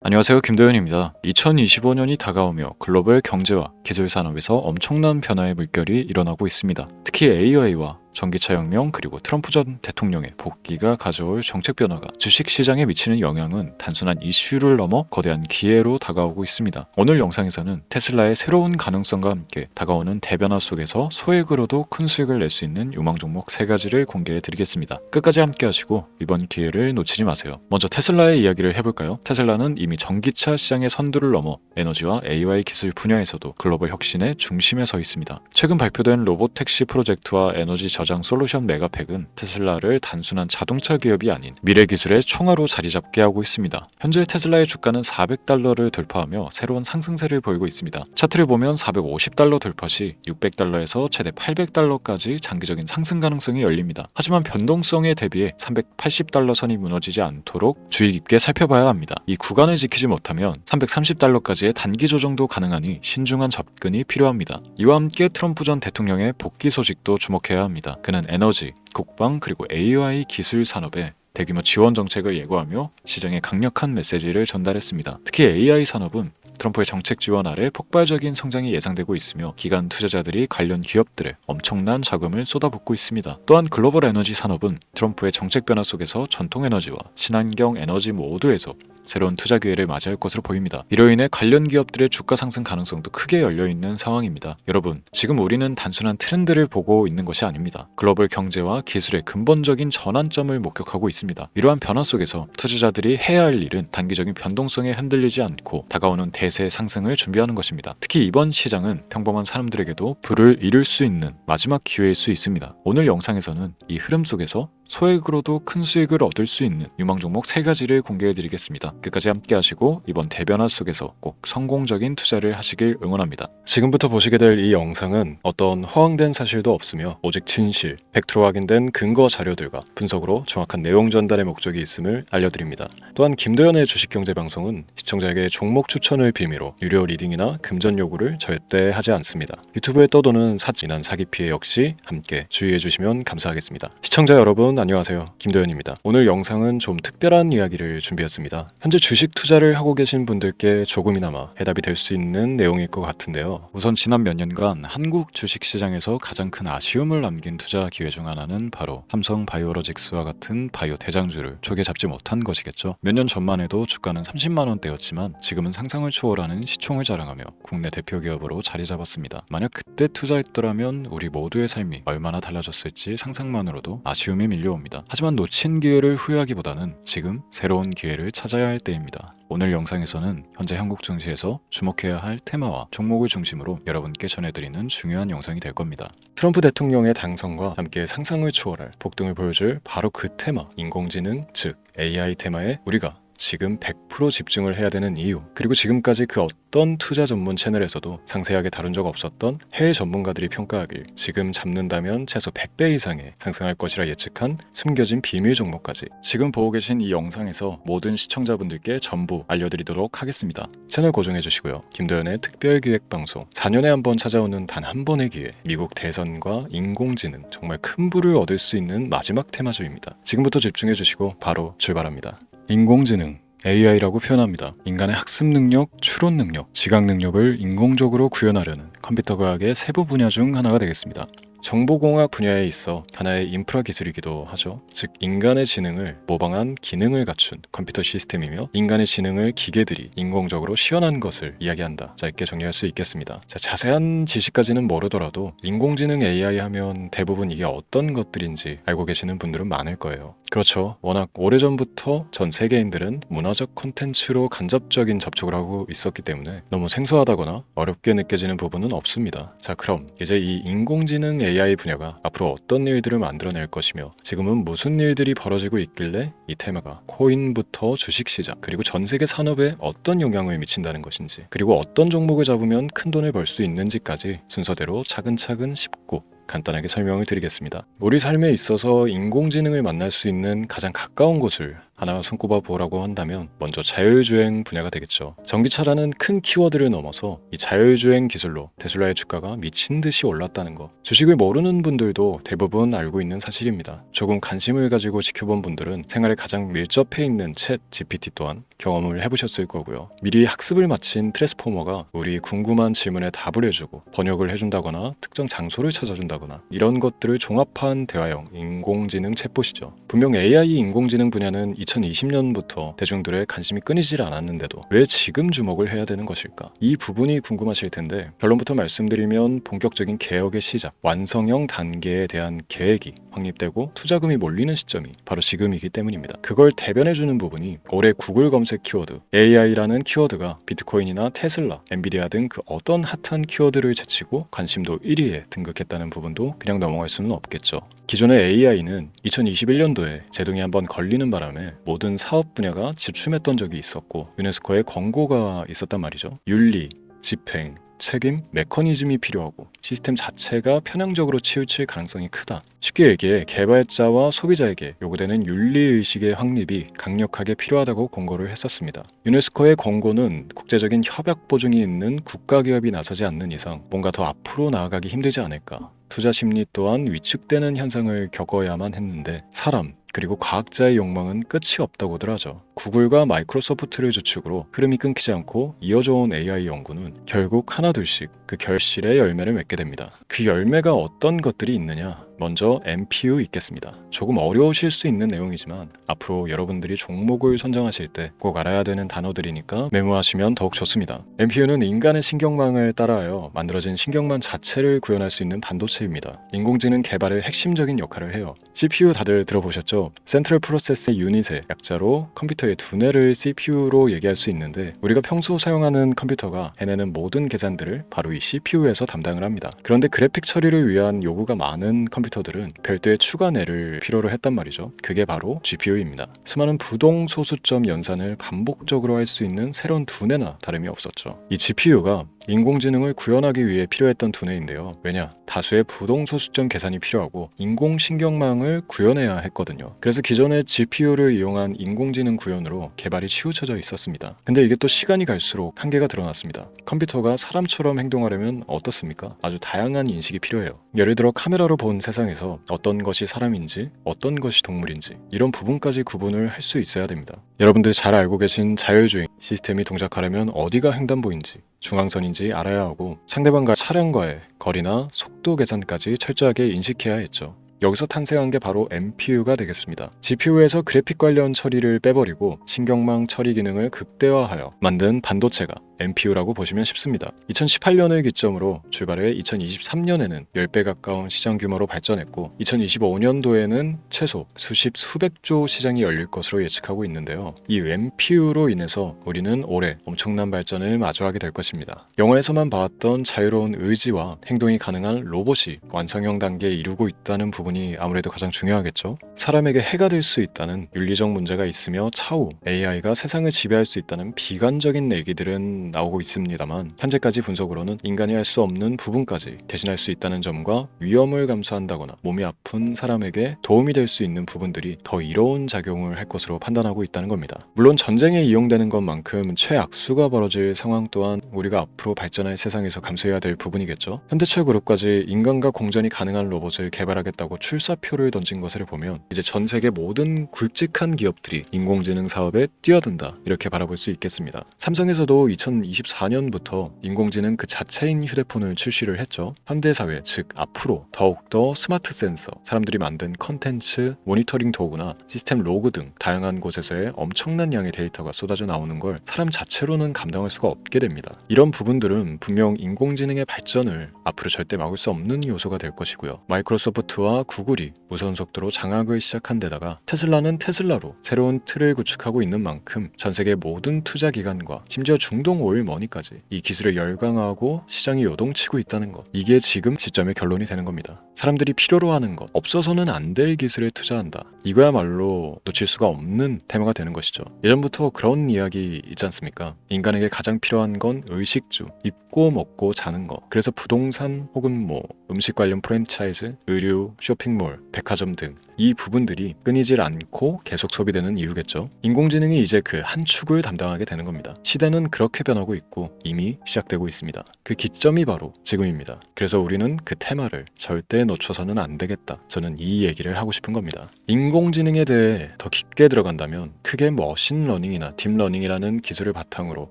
안녕하세요. 김도현입니다. 2025년이 다가오며 글로벌 경제와 기술 산업에서 엄청난 변화의 물결이 일어나고 있습니다. 특히 AI와 전기차 혁명 그리고 트럼프 전 대통령의 복귀가 가져올 정책 변화가 주식시장에 미치는 영향은 단순한 이슈를 넘어 거대한 기회로 다가오고 있습니다. 오늘 영상에서는 테슬라의 새로운 가능성과 함께 다가오는 대변화 속에서 소액으로도 큰 수익을 낼 수 있는 유망 종목 3가지를 공개해 드리겠습니다. 끝까지 함께 하시고 이번 기회를 놓치지 마세요. 먼저 테슬라의 이야기를 해볼까요? 테슬라는 이미 전기차 시장의 선두를 넘어 에너지와 AI 기술 분야에서도 글로벌 혁신의 중심에 서 있습니다. 최근 발표된 로보택시 프로젝트와 에너지 저장 솔루션 메가팩은 테슬라를 단순한 자동차 기업이 아닌 미래 기술의 총화로 자리 잡게 하고 있습니다. 현재 테슬라의 주가는 $400를 돌파하며 새로운 상승세를 보이고 있습니다. 차트를 보면 $450 돌파 시 $600에서 최대 $800까지 장기적인 상승 가능성이 열립니다. 하지만 변동성에 대비해 $380 선이 무너지지 않도록 주의 깊게 살펴봐야 합니다. 이 구간을 지키지 못하면 $330까지의 단기 조정도 가능하니 신중한 접근이 필요합니다. 이와 함께 트럼프 전 대통령의 복귀 소식도 주목해야 합니다. 그는 에너지, 국방 그리고 AI 기술 산업에 대규모 지원 정책을 예고하며 시장에 강력한 메시지를 전달했습니다. 특히 AI 산업은 트럼프의 정책 지원 아래 폭발적인 성장이 예상되고 있으며 기관 투자자들이 관련 기업들에 엄청난 자금을 쏟아붓고 있습니다. 또한 글로벌 에너지 산업은 트럼프의 정책 변화 속에서 전통 에너지와 친환경 에너지 모두에서 새로운 투자 기회를 맞이할 것으로 보입니다. 이로 인해 관련 기업들의 주가 상승 가능성도 크게 열려있는 상황입니다. 여러분, 지금 우리는 단순한 트렌드를 보고 있는 것이 아닙니다. 글로벌 경제와 기술의 근본적인 전환점을 목격하고 있습니다. 이러한 변화 속에서 투자자들이 해야 할 일은 단기적인 변동성에 흔들리지 않고 다가오는 대세 상승을 준비하는 것입니다. 특히 이번 시장은 평범한 사람들에게도 부를 이룰 수 있는 마지막 기회일 수 있습니다. 오늘 영상에서는 이 흐름 속에서 소액으로도 큰 수익을 얻을 수 있는 유망 종목 3가지를 공개해드리겠습니다. 끝까지 함께 하시고 이번 대변화 속에서 꼭 성공적인 투자를 하시길 응원합니다. 지금부터 보시게 될 이 영상은 어떤 허황된 사실도 없으며 오직 진실, 팩트로 확인된 근거 자료들과 분석으로 정확한 내용 전달의 목적이 있음을 알려드립니다. 또한 김도현의 주식경제방송은 시청자에게 종목 추천을 빌미로 유료 리딩이나 금전 요구를 절대 하지 않습니다. 유튜브에 떠도는 사진한 사기 피해 역시 함께 주의해 주시면 감사하겠습니다. 시청자 여러분 안녕하세요. 김도현입니다. 오늘 영상은 좀 특별한 이야기를 준비했습니다. 현재 주식 투자를 하고 계신 분들께 조금이나마 해답이 될 수 있는 내용일 것 같은데요. 우선 지난 몇 년간 한국 주식시장에서 가장 큰 아쉬움을 남긴 투자 기회 중 하나는 바로 삼성 바이오로직스와 같은 바이오 대장주를 초기에 잡지 못한 것이겠죠. 몇 년 전만 해도 주가는 30만 원대였지만 지금은 상상을 초월하는 시총을 자랑하며 국내 대표 기업으로 자리 잡았습니다. 만약 그때 투자했더라면 우리 모두의 삶이 얼마나 달라졌을지 상상만으로도 아쉬움이 밀려옵니다. 하지만 놓친 기회를 후회하기보다는 지금 새로운 기회를 찾아야 할 때입니다. 오늘 영상에서는 현재 한국 증시에서 주목해야 할 테마와 종목을 중심으로 여러분께 전해드리는 중요한 영상이 될 겁니다. 트럼프 대통령의 당선과 함께 상상을 초월할 폭등을 보여줄 바로 그 테마, 인공지능, 즉 AI 테마에 우리가 지금 100% 집중을 해야 되는 이유, 그리고 지금까지 그 어떤 투자 전문 채널에서도 상세하게 다룬 적 없었던 해외 전문가들이 평가하길 지금 잡는다면 최소 100배 이상의 상승할 것이라 예측한 숨겨진 비밀 종목까지 지금 보고 계신 이 영상에서 모든 시청자분들께 전부 알려드리도록 하겠습니다. 채널 고정해 주시고요. 김도현의 특별기획방송 4년에 한 번 찾아오는 단 한 번의 기회, 미국 대선과 인공지능, 정말 큰 부를 얻을 수 있는 마지막 테마주입니다. 지금부터 집중해 주시고 바로 출발합니다. 인공지능 AI라고 표현합니다. 인간의 학습 능력, 추론 능력, 지각 능력을 인공적으로 구현하려는 컴퓨터 과학의 세부 분야 중 하나가 되겠습니다. 정보공학 분야에 있어 하나의 인프라 기술이기도 하죠. 즉 인간의 지능을 모방한 기능을 갖춘 컴퓨터 시스템이며 인간의 지능을 기계들이 인공적으로 시연한 것을 이야기한다. 짧게 정리할 수 있겠습니다. 자세한 지식까지는 모르더라도 인공지능 AI 하면 대부분 이게 어떤 것들인지 알고 계시는 분들은 많을 거예요. 그렇죠. 워낙 오래전부터 전 세계인들은 문화적 콘텐츠로 간접적인 접촉을 하고 있었기 때문에 너무 생소하다거나 어렵게 느껴지는 부분은 없습니다. 자, 그럼 이제 이 인공지능 AI 분야가 앞으로 어떤 일들을 만들어낼 것이며 지금은 무슨 일들이 벌어지고 있길래 이 테마가 코인부터 주식시장 그리고 전 세계 산업에 어떤 영향을 미친다는 것인지, 그리고 어떤 종목을 잡으면 큰 돈을 벌 수 있는지까지 순서대로 차근차근 쉽고 간단하게 설명을 드리겠습니다. 우리 삶에 있어서 인공지능을 만날 수 있는 가장 가까운 곳을 하나 손꼽아 보라고 한다면 먼저 자율주행 분야가 되겠죠. 전기차라는 큰 키워드를 넘어서 이 자율주행 기술로 테슬라의 주가가 미친 듯이 올랐다는 거. 주식을 모르는 분들도 대부분 알고 있는 사실입니다. 조금 관심을 가지고 지켜본 분들은 생활에 가장 밀접해 있는 챗 GPT 또한 경험을 해보셨을 거고요. 미리 학습을 마친 트랜스포머가 우리 궁금한 질문에 답을 해주고 번역을 해준다거나 특정 장소를 찾아준다거나 이런 것들을 종합한 대화형 인공지능 챗봇이죠. 분명 AI 인공지능 분야는 2020년부터 대중들의 관심이 끊이질 않았는데도 왜 지금 주목을 해야 되는 것일까? 이 부분이 궁금하실 텐데 결론부터 말씀드리면 본격적인 개혁의 시작, 완성형 단계에 대한 계획이 확립되고 투자금이 몰리는 시점이 바로 지금이기 때문입니다. 그걸 대변해주는 부분이 올해 구글 검색 키워드 AI라는 키워드가 비트코인이나 테슬라, 엔비디아 등 그 어떤 핫한 키워드를 제치고 관심도 1위에 등극했다는 부분도 그냥 넘어갈 수는 없겠죠. 기존의 AI는 2021년도에 제동이 한번 걸리는 바람에 모든 사업 분야가 주춤했던 적이 있었고 유네스코의 권고가 있었단 말이죠. 윤리, 집행, 책임, 메커니즘이 필요하고 시스템 자체가 편향적으로 치우칠 가능성이 크다. 쉽게 얘기해 개발자와 소비자에게 요구되는 윤리의식의 확립이 강력하게 필요하다고 권고를 했었습니다. 유네스코의 권고는 국제적인 협약 보증이 있는 국가기업이 나서지 않는 이상 뭔가 더 앞으로 나아가기 힘들지 않을까. 투자 심리 또한 위축되는 현상을 겪어야만 했는데 사람, 그리고 과학자의 욕망은 끝이 없다고들 하죠. 구글과 마이크로소프트를 주축으로 흐름이 끊기지 않고 이어져 온 AI 연구는 결국 하나둘씩 그 결실의 열매를 맺게 됩니다. 그 열매가 어떤 것들이 있느냐? 먼저 NPU 있겠습니다. 조금 어려우실 수 있는 내용이지만 앞으로 여러분들이 종목을 선정하실 때 꼭 알아야 되는 단어들이니까 메모하시면 더욱 좋습니다. NPU는 인간의 신경망을 따라하여 만들어진 신경망 자체를 구현할 수 있는 반도체입니다. 인공지능 개발의 핵심적인 역할을 해요. CPU 다들 들어보셨죠? 센트럴 프로세스 유닛의 약자로 컴퓨터의 두뇌를 CPU로 얘기할 수 있는데 우리가 평소 사용하는 컴퓨터가 해내는 모든 계산들을 바로 이 CPU에서 담당을 합니다. 그런데 그래픽 처리를 위한 요구가 많은 컴퓨터들은 별도의 추가뇌를 필요로 했단 말이죠. 그게 바로 GPU입니다. 수많은 부동 소수점 연산을 반복적으로 할 수 있는 새로운 두뇌나 다름이 없었죠. 이 GPU가 인공지능을 구현하기 위해 필요했던 두뇌인데요. 왜냐? 다수의 부동 소수점 계산이 필요하고 인공신경망을 구현해야 했거든요. 그래서 기존의 GPU를 이용한 인공지능 구현으로 개발이 치우쳐져 있었습니다. 근데 이게 또 시간이 갈수록 한계가 드러났습니다. 컴퓨터가 사람처럼 행동하려면 어떻습니까? 아주 다양한 인식이 필요해요. 예를 들어 카메라로 본 세상에서 어떤 것이 사람인지 어떤 것이 동물인지 이런 부분까지 구분을 할 수 있어야 됩니다. 여러분들 잘 알고 계신 자율주행 시스템이 동작하려면 어디가 횡단보인지 중앙선인지 알아야 하고 상대방과 차량과의 거리나 속도 계산까지 철저하게 인식해야 했죠. 여기서 탄생한 게 바로 NPU가 되겠습니다. GPU에서 그래픽 관련 처리를 빼버리고 신경망 처리 기능을 극대화하여 만든 반도체가 NPU라고 보시면 쉽습니다. 2018년을 기점으로 출발해 2023년에는 10배 가까운 시장 규모로 발전했고 2025년도에는 최소 수백조 시장이 열릴 것으로 예측하고 있는데요. 이 NPU로 인해서 우리는 올해 엄청난 발전을 마주하게 될 것입니다. 영화에서만 봐왔던 자유로운 의지와 행동이 가능한 로봇이 완성형 단계에 이르고 있다는 부분이 아무래도 가장 중요하겠죠. 사람에게 해가 될 수 있다는 윤리적 문제가 있으며 차후 AI가 세상을 지배할 수 있다는 비관적인 얘기들은 나오고 있습니다만 현재까지 분석으로는 인간이 할 수 없는 부분까지 대신할 수 있다는 점과 위험을 감수한다거나 몸이 아픈 사람에게 도움이 될 수 있는 부분들이 더 이로운 작용을 할 것으로 판단하고 있다는 겁니다. 물론 전쟁에 이용되는 것만큼 최악수가 벌어질 상황 또한 우리가 앞으로 발전할 세상에서 감수해야 될 부분이겠죠. 현대차 그룹까지 인간과 공전이 가능한 로봇을 개발하겠다고 출사표를 던진 것을 보면 이제 전 세계 모든 굵직한 기업들이 인공지능 사업에 뛰어든다 이렇게 바라볼 수 있겠습니다. 삼성에서도 2024년부터 인공지능 그 자체인 휴대폰을 출시를 했죠. 현대사회 즉 앞으로 더욱더 스마트 센서, 사람들이 만든 컨텐츠, 모니터링 도구나 시스템 로그 등 다양한 곳에서의 엄청난 양의 데이터가 쏟아져 나오는 걸 사람 자체로는 감당할 수가 없게 됩니다. 이런 부분들은 분명 인공지능의 발전을 앞으로 절대 막을 수 없는 요소가 될 것이고요. 마이크로소프트와 구글이 무선 속도로 장악을 시작한 데다가 테슬라는 테슬라로 새로운 틀을 구축하고 있는 만큼 전 세계 모든 투자 기관과 심지어 중동 뭐니까지 이 기술에 열광하고 시장이 요동치고 있다는 것, 이게 지금 시점의 결론이 되는 겁니다. 사람들이 필요로 하는 것, 없어서는 안 될 기술에 투자한다. 이거야말로 놓칠 수가 없는 테마가 되는 것이죠. 예전부터 그런 이야기 있지 않습니까? 인간에게 가장 필요한 건 의식주, 입고 먹고 자는 거. 그래서 부동산 혹은 음식 관련 프랜차이즈, 의류, 쇼핑몰, 백화점 등 이 부분들이 끊이질 않고 계속 소비되는 이유겠죠. 인공지능이 이제 그 한 축을 담당하게 되는 겁니다. 시대는 그렇게 변하고 있고 이미 시작되고 있습니다. 그 기점이 바로 지금입니다. 그래서 우리는 그 테마를 절대 놓쳐서는 안 되겠다. 저는 이 얘기를 하고 싶은 겁니다. 인공지능에 대해 더 깊게 들어간다면 크게 머신러닝이나 딥러닝이라는 기술을 바탕으로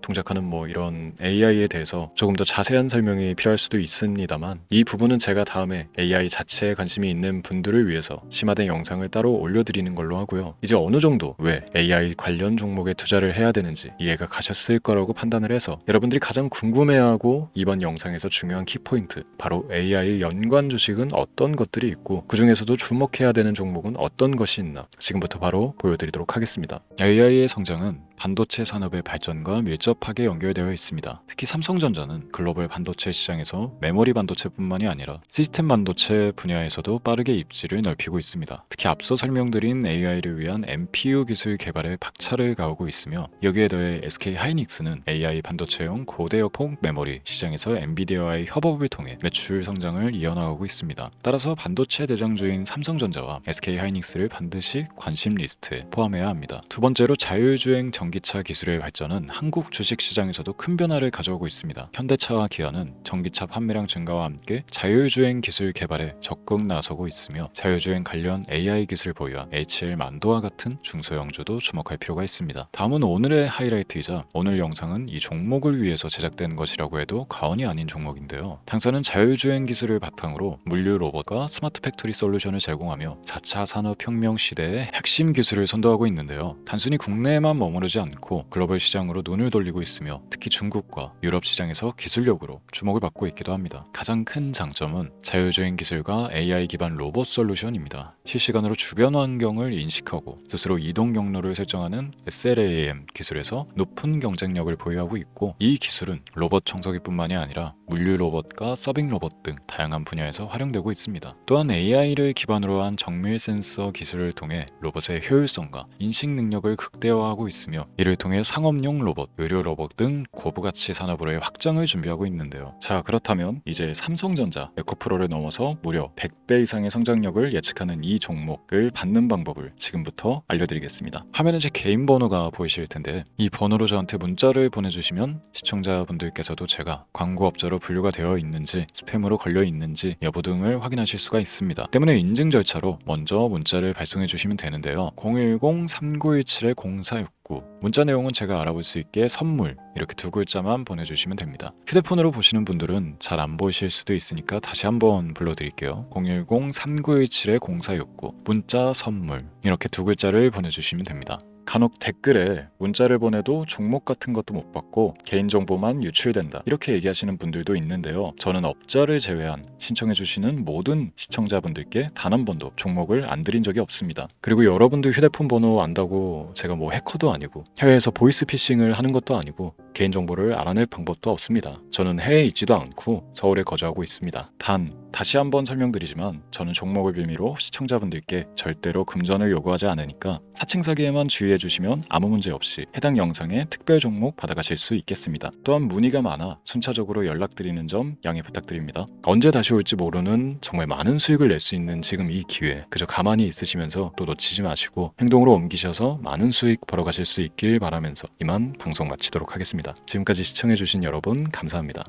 동작하는 이런 AI에 대해서 조금 더 자세한 설명이 필요할 수도 있습니다만, 이 부분은 제가 다음에 AI 자체에 관심이 있는 분들을 위해서 심화된 영상을 따로 올려드리는 걸로 하고요. 이제 어느 정도 왜 AI 관련 종목에 투자를 해야 되는지 이해가 가셨을 거라고 판단을 해서 여러분들이 가장 궁금해하고 이번 영상에서 중요한 키포인트, 바로 AI 연관 주식은 어떤 것들이 있고 그 중에서도 주목해야 되는 종목은 어떤 것이 있나 지금부터 바로 보여드리도록 하겠습니다. AI의 성장은 반도체 산업의 발전과 밀접하게 연결되어 있습니다. 특히 삼성전자는 글로벌 반도체 시장에서 메모리 반도체뿐만이 아니라 시스템 반도체 분야에서도 빠르게 입지를 넓히고 있습니다. 특히 앞서 설명드린 AI를 위한 MPU 기술 개발에 박차를 가하고 있으며, 여기에 더해 SK 하이닉스는 AI 반도체용 고대역폭 메모리 시장에서 엔비디아와의 협업을 통해 매출 성장을 이어나가고 있습니다. 따라서 반도체 대장주인 삼성전자와 SK 하이닉스를 반드시 관심 리스트에 포함해야 합니다. 두 번째로 자율주행 전기차 기술의 발전은 한국 주식시장에서도 큰 변화를 가져오고 있습니다. 현대차와 기아는 전기차 판매량 증가와 함께 자율주행 기술 개발에 적극 나서고 있으며, 자율주행 관련 AI 기술 보유한 HL 만도와 같은 중소형주도 주목할 필요가 있습니다. 다음은 오늘의 하이라이트이자 오늘 영상은 이 종목을 위해서 제작된 것이라고 해도 과언이 아닌 종목인데요. 당사는 자율주행 기술을 바탕으로 물류 로봇과 스마트 팩토리 솔루션을 제공하며 4차 산업혁명 시대의 핵심 기술을 선도하고 있는데요. 단순히 국내에만 머무르지 않고 글로벌 시장으로 눈을 돌리고 있으며, 특히 중국과 유럽 시장에서 기술력으로 주목을 받고 있기도 합니다. 가장 큰 장점은 자율주행 기술과 AI 기반 로봇 솔루션입니다. 실시간으로 주변 환경을 인식하고 스스로 이동 경로를 설정하는 SLAM 기술에서 높은 경쟁력을 보유하고 있고, 이 기술은 로봇 청소기뿐만이 아니라 물류 로봇과 서빙 로봇 등 다양한 분야에서 활용되고 있습니다. 또한 AI를 기반으로 한 정밀 센서 기술을 통해 로봇의 효율성과 인식 능력을 극대화하고 있으며, 이를 통해 상업용 로봇, 의료 로봇 등 고부가치 산업으로의 확장을 준비하고 있는데요. 자, 그렇다면 이제 삼성전자 에코프로를 넘어서 무려 100배 이상의 성장력을 예측하는 이 종목을 받는 방법을 지금부터 알려드리겠습니다. 화면에 제 개인 번호가 보이실 텐데, 이 번호로 저한테 문자를 보내주시면 시청자분들께서도 제가 광고업자로 분류가 되어 있는지, 스팸으로 걸려 있는지 여부 등을 확인하실 수가 있습니다. 때문에 인증 절차로 먼저 문자를 발송해 주시면 되는데요. 010-3917-0469, 문자 내용은 제가 알아볼 수 있게 선물 이렇게 두 글자만 보내주시면 됩니다. 휴대폰으로 보시는 분들은 잘 안 보이실 수도 있으니까 다시 한번 불러드릴게요. 010-3917-0469, 문자 선물 이렇게 두 글자를 보내주시면 됩니다. 간혹 댓글에 문자를 보내도 종목 같은 것도 못 받고 개인정보만 유출된다 이렇게 얘기하시는 분들도 있는데요. 저는 업자를 제외한 신청해주시는 모든 시청자분들께 단 한 번도 종목을 안 드린 적이 없습니다. 그리고 여러분들 휴대폰 번호 안다고 제가 해커도 아니고 해외에서 보이스피싱을 하는 것도 아니고 개인정보를 알아낼 방법도 없습니다. 저는 해외에 있지도 않고 서울에 거주하고 있습니다. 다시 한번 설명드리지만 저는 종목을 빌미로 시청자분들께 절대로 금전을 요구하지 않으니까 사칭 사기에만 주의해 주시면 아무 문제 없이 해당 영상에 특별 종목 받아가실 수 있겠습니다. 또한 문의가 많아 순차적으로 연락드리는 점 양해 부탁드립니다. 언제 다시 올지 모르는 정말 많은 수익을 낼 수 있는 지금 이 기회, 그저 가만히 있으시면서 또 놓치지 마시고 행동으로 옮기셔서 많은 수익 벌어가실 수 있길 바라면서 이만 방송 마치도록 하겠습니다. 지금까지 시청해주신 여러분 감사합니다.